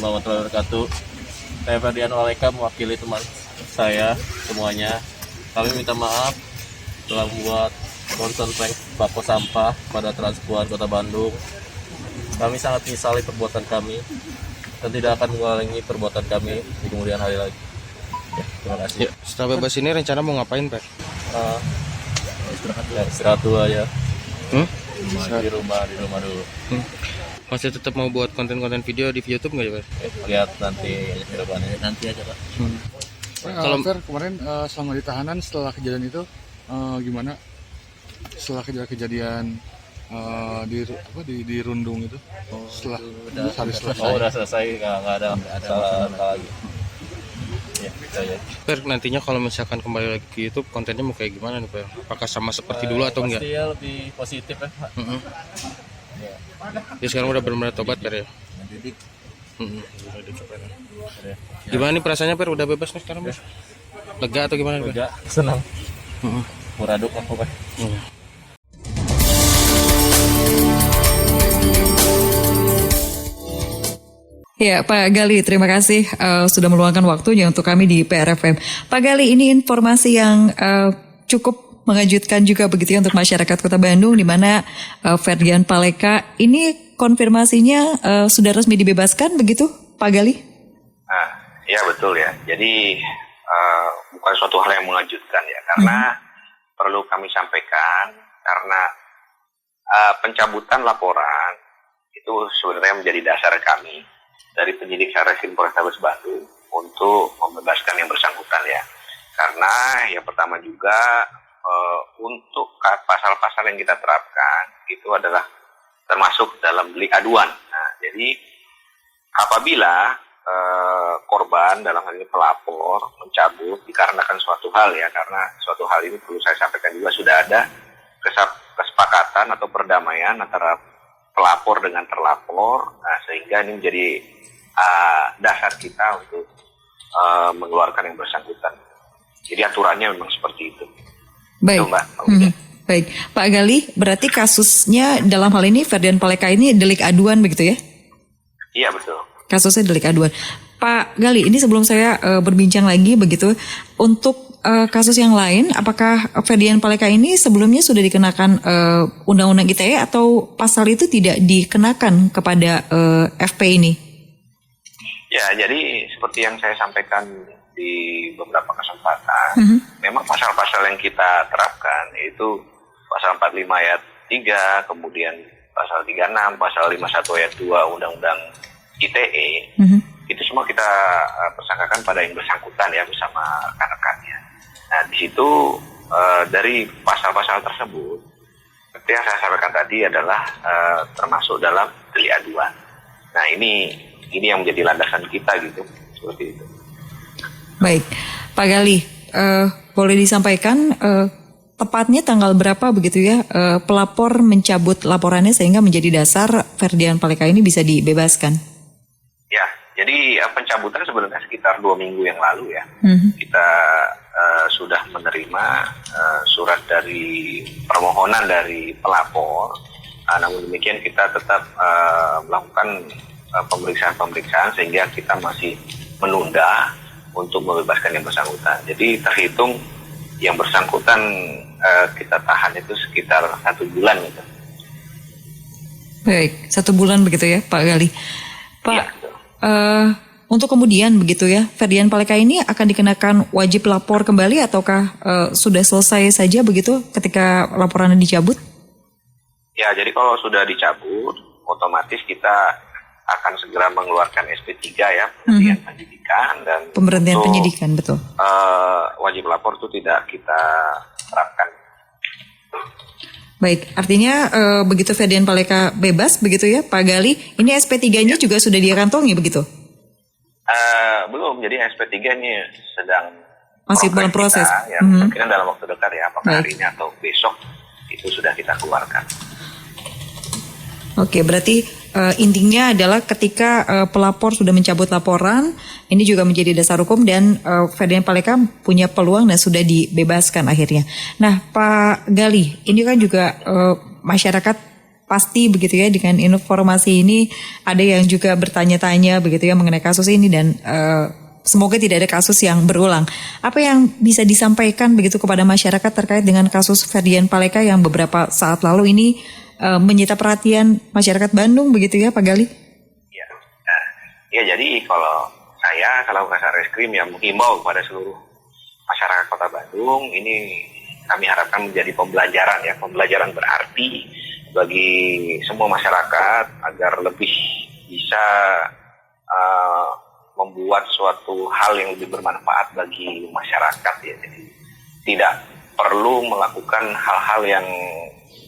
warahmatullahi wabarakatuh. Saya Ferdian Waleka mewakili teman saya semuanya. Kami minta maaf telah membuat konsen prank bako sampah pada Transpuan Kota Bandung. Kami sangat menyesali perbuatan kami dan tidak akan mengulangi perbuatan kami di kemudian hari lagi. Ya, terima kasih. Ya, setelah bebas ini rencana mau ngapain, Pak? Istirahat dulu aja. Di rumah dulu. Masih tetap mau buat konten-konten video di YouTube nggak ya, Pak? Lihat nanti ke depannya. Nanti aja, Pak. Kalau Fer, kemarin selama di tahanan setelah kejadian itu gimana? Setelah kejadian di Rundung itu, setelah hari selesai. Udah selesai, nggak ada masalah lagi. Ya, gitu aja. Per, nantinya kalau misalkan kembali lagi ke YouTube, kontennya mau kayak gimana nih, Per? Apakah sama seperti dulu atau enggak? Pasti ya lebih positif ya, Pak. Ya. Ya sekarang udah benar-benar tobat, Per ya? Didik. Gimana nih perasaannya, Per? Udah bebas nih sekarang, Per? Lega atau gimana, Per? Lega, senang. Muraduk apa, Pak? Ya, Pak Gali, terima kasih sudah meluangkan waktunya untuk kami di PRFM. Pak Gali, ini informasi yang cukup mengejutkan juga begitu ya untuk masyarakat Kota Bandung, di mana Ferdian Paleka ini konfirmasinya sudah resmi dibebaskan begitu, Pak Gali? Ya betul ya. Jadi bukan suatu hal yang mengejutkan ya, karena perlu kami sampaikan karena pencabutan laporan itu sebenarnya menjadi dasar kami dari penyidik Satreskrim Polrestabes Bandung untuk membebaskan yang bersangkutan ya. Karena yang pertama juga untuk pasal-pasal yang kita terapkan itu adalah termasuk dalam delik aduan. Nah, jadi apabila korban dalam hal ini pelapor mencabut dikarenakan suatu hal ya, karena suatu hal ini perlu saya sampaikan juga sudah ada kesepakatan atau perdamaian antara pelapor dengan terlapor, nah, sehingga ini menjadi dasar kita untuk mengeluarkan yang bersangkutan. Jadi aturannya memang seperti itu. Baik. Itu, Mbak. Baik, Pak Gali, berarti kasusnya dalam hal ini Ferdian Paleka ini delik aduan begitu ya? Iya betul. Kasusnya delik aduan. Pak Gali, ini sebelum saya berbincang lagi begitu, untuk kasus yang lain, apakah Ferdian Paleka ini sebelumnya sudah dikenakan Undang-Undang ITE atau pasal itu tidak dikenakan kepada FP ini? Ya, jadi seperti yang saya sampaikan di beberapa kesempatan, memang pasal-pasal yang kita terapkan yaitu pasal 45 ayat 3, kemudian pasal 36, pasal 51 ayat 2 Undang-Undang ITE, itu semua kita persangkakan pada yang bersangkutan ya bersama rekan-rekannya. Nah, di situ dari pasal-pasal tersebut, seperti yang saya sampaikan tadi adalah termasuk dalam delik aduan. Nah, ini yang menjadi landasan kita gitu, seperti itu. Baik, Pak Gali, boleh disampaikan tepatnya tanggal berapa begitu ya pelapor mencabut laporannya sehingga menjadi dasar Ferdian Paleka ini bisa dibebaskan? Ya, jadi pencabutan sebenarnya sekitar 2 minggu yang lalu ya. Kita sudah menerima surat dari permohonan dari pelapor, namun demikian kita tetap melakukan pemeriksaan sehingga kita masih menunda untuk membebaskan yang bersangkutan. Jadi terhitung yang bersangkutan kita tahan itu sekitar 1 bulan gitu. Baik, 1 bulan begitu ya Pak Gali. Pak, ya, untuk kemudian begitu ya, Ferdian Paleka ini akan dikenakan wajib lapor kembali ataukah sudah selesai saja begitu ketika laporannya dicabut? Ya, jadi kalau sudah dicabut, otomatis kita akan segera mengeluarkan SP3 ya, pemberhentian penyidikan, dan pemberhentian penyidikan, betul. Wajib lapor itu tidak kita terapkan. Baik, artinya begitu Ferdian Paleka bebas begitu ya Pak Gali, ini SP3-nya juga sudah dikantongi begitu? Belum, jadi SP3 ini sedang masih dalam proses. Ya, mungkin dalam waktu dekat ya, apakah hari ini atau besok itu sudah kita keluarkan. Oke, berarti intinya adalah ketika pelapor sudah mencabut laporan, ini juga menjadi dasar hukum dan Ferdian Paleka punya peluang dan sudah dibebaskan akhirnya. Nah, Pak Gali, ini kan juga masyarakat pasti begitu ya dengan informasi ini. Ada yang juga bertanya-tanya begitu ya mengenai kasus ini dan semoga tidak ada kasus yang berulang. Apa yang bisa disampaikan begitu kepada masyarakat terkait dengan kasus Ferdian Paleka yang beberapa saat lalu ini menyita perhatian masyarakat Bandung begitu ya Pak Gali? Ya, jadi kalau saya selaku Kasareskrim yang menghimbau kepada seluruh masyarakat Kota Bandung, ini kami harapkan menjadi pembelajaran berarti bagi semua masyarakat agar lebih bisa membuat suatu hal yang lebih bermanfaat bagi masyarakat ya. Jadi tidak perlu melakukan hal-hal yang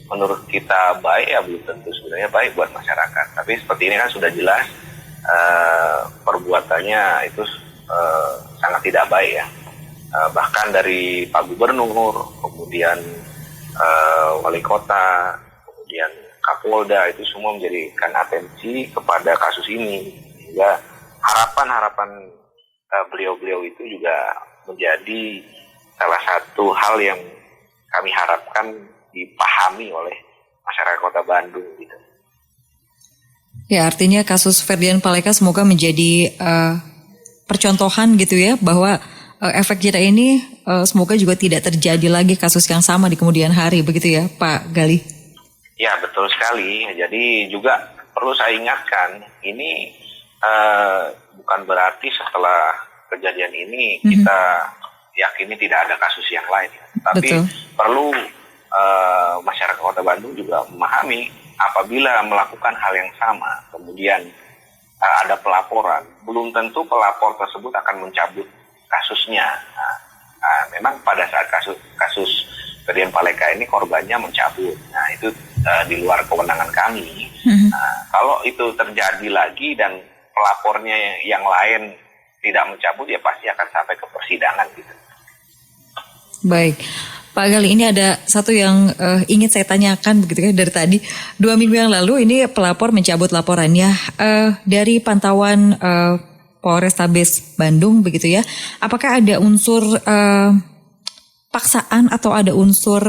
menurut kita baik ya, belum tentu sebenarnya baik buat masyarakat. Tapi seperti ini kan sudah jelas perbuatannya itu sangat tidak baik ya. Bahkan dari Pak Gubernur, kemudian Wali Kota, kemudian Kapolda itu semua menjadikan atensi kepada kasus ini. Sehingga harapan beliau-beliau itu juga menjadi salah satu hal yang kami harapkan dipahami oleh masyarakat Kota Bandung gitu. Ya, artinya kasus Ferdian Paleka semoga menjadi percontohan gitu ya, bahwa efek jerah ini semoga juga tidak terjadi lagi kasus yang sama di kemudian hari, begitu ya Pak Gali? Ya, betul sekali. Jadi juga perlu saya ingatkan, ini bukan berarti setelah kejadian ini kita yakini tidak ada kasus yang lain. Tapi betul. Perlu masyarakat Kota Bandung juga memahami apabila melakukan hal yang sama, kemudian ada pelaporan, belum tentu pelapor tersebut akan mencabut kasusnya. Memang pada saat kasus Ferdian Paleka ini korbannya mencabut. Nah, itu di luar kewenangan kami. Kalau itu terjadi lagi dan pelapornya yang lain tidak mencabut, ya pasti akan sampai ke persidangan gitu. Baik. Pak Gali, ini ada satu yang ingin saya tanyakan begitu ya dari tadi. 2 minggu yang lalu ini pelapor mencabut laporannya. Dari pantauan Polrestabes Bandung begitu ya, apakah ada unsur paksaan atau ada unsur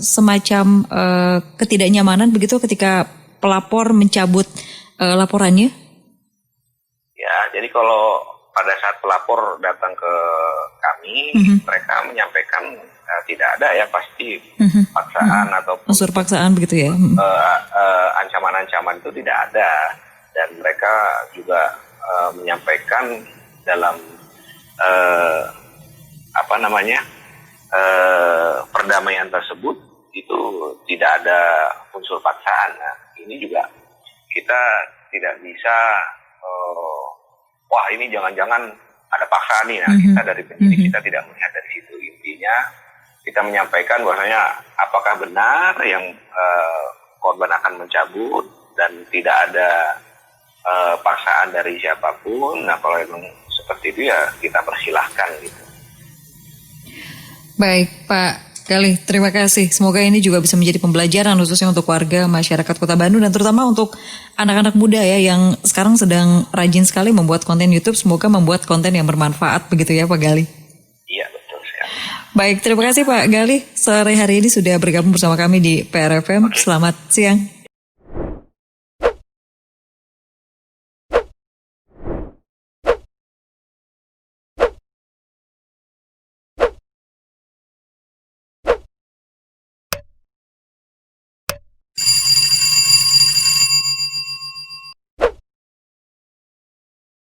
semacam ketidaknyamanan begitu ketika pelapor mencabut laporannya? Ya, jadi kalau pada saat pelapor datang ke kami, mereka menyampaikan tidak ada ya, pasti paksaan atau unsur paksaan begitu ya. Ancaman-ancaman itu tidak ada, dan mereka juga menyampaikan dalam perdamaian tersebut itu tidak ada unsur paksaan. Nah, ini juga kita tidak bisa wah ini jangan-jangan ada paksaan nih. Nah, kita dari penyidik kita tidak melihat dari situ. Intinya kita menyampaikan bahwasanya apakah benar yang korban akan mencabut dan tidak ada paksaan dari siapapun. Nah, kalau memang seperti itu ya kita persilahkan gitu. Baik Pak Gali, terima kasih. Semoga ini juga bisa menjadi pembelajaran khususnya untuk warga masyarakat Kota Bandung dan terutama untuk anak-anak muda ya yang sekarang sedang rajin sekali membuat konten YouTube. Semoga membuat konten yang bermanfaat begitu ya Pak Gali. Iya, betul sekali. Baik, terima kasih Pak Gali. Sore hari ini sudah bergabung bersama kami di PRFM. Selamat siang.